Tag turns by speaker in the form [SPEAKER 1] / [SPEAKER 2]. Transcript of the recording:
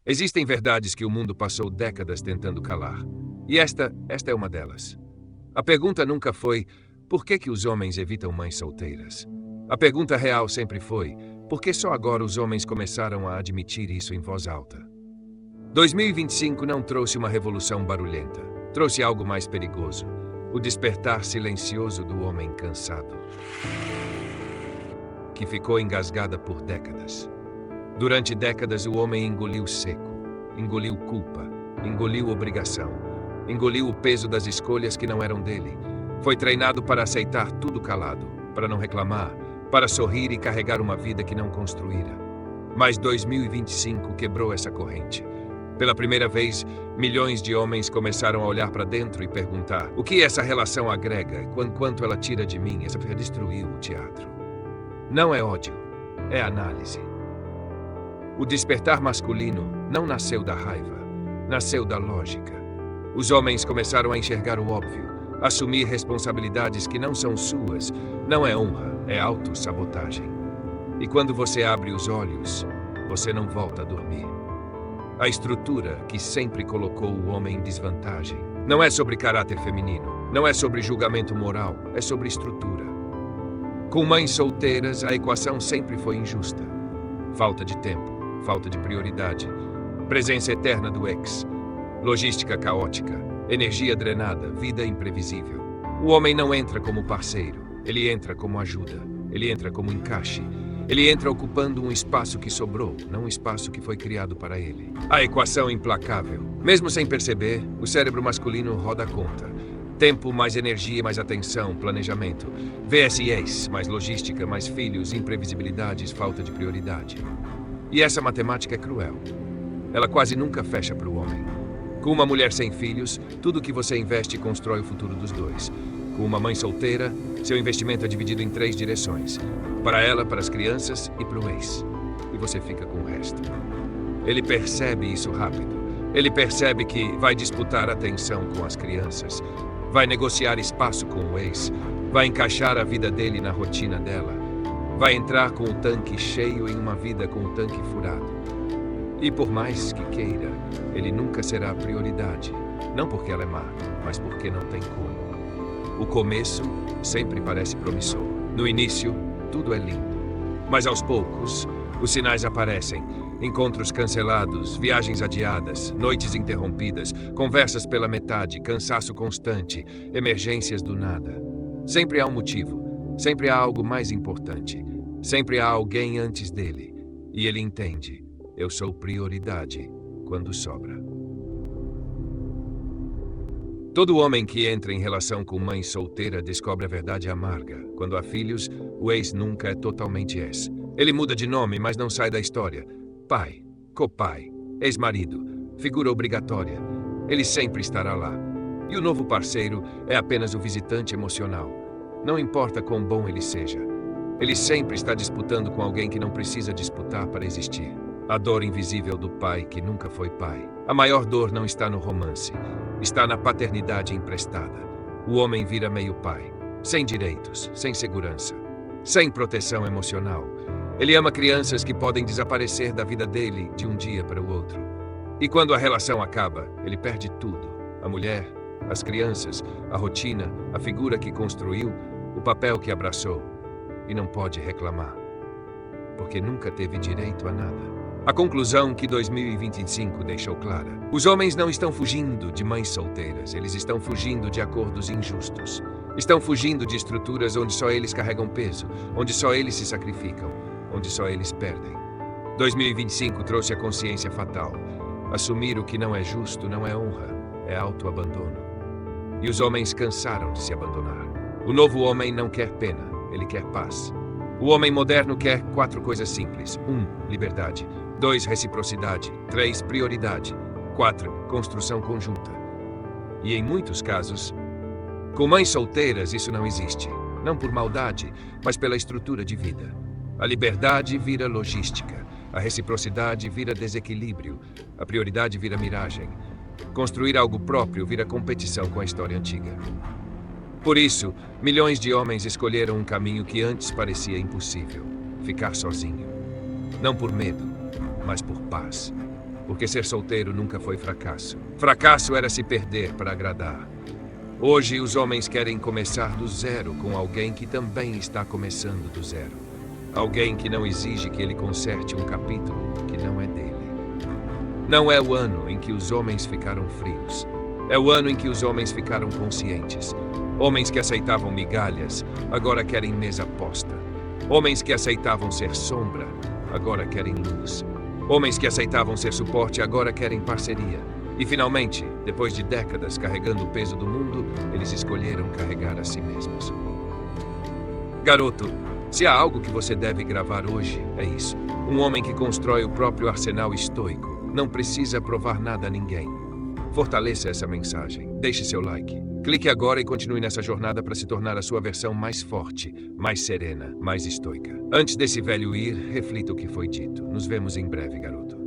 [SPEAKER 1] Existem verdades que o mundo passou décadas tentando calar. E esta é uma delas. A pergunta nunca foi: por que os homens evitam mães solteiras? A pergunta real sempre foi: por que só agora os homens começaram a admitir isso em voz alta? 2025 não trouxe uma revolução barulhenta. Trouxe algo mais perigoso: o despertar silencioso do homem cansado, que ficou engasgada por décadas. Durante décadas, o homem engoliu seco, engoliu culpa, engoliu obrigação, engoliu o peso das escolhas que não eram dele. Foi treinado para aceitar tudo calado, para não reclamar, para sorrir e carregar uma vida que não construíra. Mas 2025 quebrou essa corrente. Pela primeira vez, milhões de homens começaram a olhar para dentro e perguntar: o que essa relação agrega, quanto ela tira de mim? Essa destruiu o teatro. Não é ódio, é análise. O despertar masculino não nasceu da raiva, nasceu da lógica. Os homens começaram a enxergar o óbvio, assumir responsabilidades que não são suas. Não é honra, é autossabotagem. E quando você abre os olhos, você não volta a dormir. A estrutura que sempre colocou o homem em desvantagem não é sobre caráter feminino, não é sobre julgamento moral, é sobre estrutura. Com mães solteiras, a equação sempre foi injusta. Falta de tempo, falta de prioridade, presença eterna do ex, logística caótica, energia drenada, vida imprevisível. O homem não entra como parceiro, ele entra como ajuda, ele entra como encaixe, ele entra ocupando um espaço que sobrou, não um espaço que foi criado para ele. A equação implacável. Mesmo sem perceber, o cérebro masculino roda a conta. Tempo, mais energia, mais atenção, planejamento. VSEs, mais logística, mais filhos, imprevisibilidades, falta de prioridade. E essa matemática é cruel. Ela quase nunca fecha para o homem. Com uma mulher sem filhos, tudo que você investe constrói o futuro dos dois. Com uma mãe solteira, seu investimento é dividido em 3 direções. Para ela, para as crianças e para o ex. E você fica com o resto. Ele percebe isso rápido. Ele percebe que vai disputar atenção com as crianças, vai negociar espaço com o ex, vai encaixar a vida dele na rotina dela, vai entrar com o tanque cheio em uma vida com o tanque furado. E por mais que queira, ele nunca será a prioridade. Não porque ela é má, mas porque não tem como. O começo sempre parece promissor. No início, tudo é lindo. Mas aos poucos, os sinais aparecem. Encontros cancelados, viagens adiadas, noites interrompidas, conversas pela metade, cansaço constante, emergências do nada. Sempre há um motivo, sempre há algo mais importante, sempre há alguém antes dele. E ele entende: eu sou prioridade quando sobra. Todo homem que entra em relação com mãe solteira descobre a verdade amarga. Quando há filhos, o ex nunca é totalmente ex. Ele muda de nome, mas não sai da história. Pai, copai, ex-marido, figura obrigatória. Ele sempre estará lá. E o novo parceiro é apenas o visitante emocional. Não importa quão bom ele seja. Ele sempre está disputando com alguém que não precisa disputar para existir. A dor invisível do pai que nunca foi pai. A maior dor não está no romance. Está na paternidade emprestada. O homem vira meio pai. Sem direitos, sem segurança, sem proteção emocional. Ele ama crianças que podem desaparecer da vida dele de um dia para o outro. E quando a relação acaba, ele perde tudo. A mulher, as crianças, a rotina, a figura que construiu, o papel que abraçou. E não pode reclamar, porque nunca teve direito a nada. A conclusão que 2025 deixou clara: os homens não estão fugindo de mães solteiras, eles estão fugindo de acordos injustos. Estão fugindo de estruturas onde só eles carregam peso, onde só eles se sacrificam, onde só eles perdem. 2025 trouxe a consciência fatal. Assumir o que não é justo não é honra, é autoabandono. E os homens cansaram de se abandonar. O novo homem não quer pena, ele quer paz. O homem moderno quer 4 coisas simples. 1. Liberdade. 2. Reciprocidade. 3. Prioridade. 4. Construção conjunta. E em muitos casos, com mães solteiras isso não existe. Não por maldade, mas pela estrutura de vida. A liberdade vira logística. A reciprocidade vira desequilíbrio. A prioridade vira miragem. Construir algo próprio vira competição com a história antiga. Por isso, milhões de homens escolheram um caminho que antes parecia impossível: ficar sozinho. Não por medo, mas por paz. porque ser solteiro nunca foi fracasso. Fracasso era se perder para agradar. Hoje, os homens querem começar do zero com alguém que também está começando do zero. Alguém que não exige que ele conserte um capítulo que não é dele. Não é o ano em que os homens ficaram frios. É o ano em que os homens ficaram conscientes. Homens que aceitavam migalhas, agora querem mesa posta. Homens que aceitavam ser sombra, agora querem luz. Homens que aceitavam ser suporte, agora querem parceria. E finalmente, depois de décadas carregando o peso do mundo, eles escolheram carregar a si mesmos. Garoto, se há algo que você deve gravar hoje, é isso. Um homem que constrói o próprio arsenal estoico. Não precisa provar nada a ninguém. Fortaleça essa mensagem. Deixe seu like. Clique agora e continue nessa jornada para se tornar a sua versão mais forte, mais serena, mais estoica. Antes desse velho ir, reflita o que foi dito. Nos vemos em breve, garoto.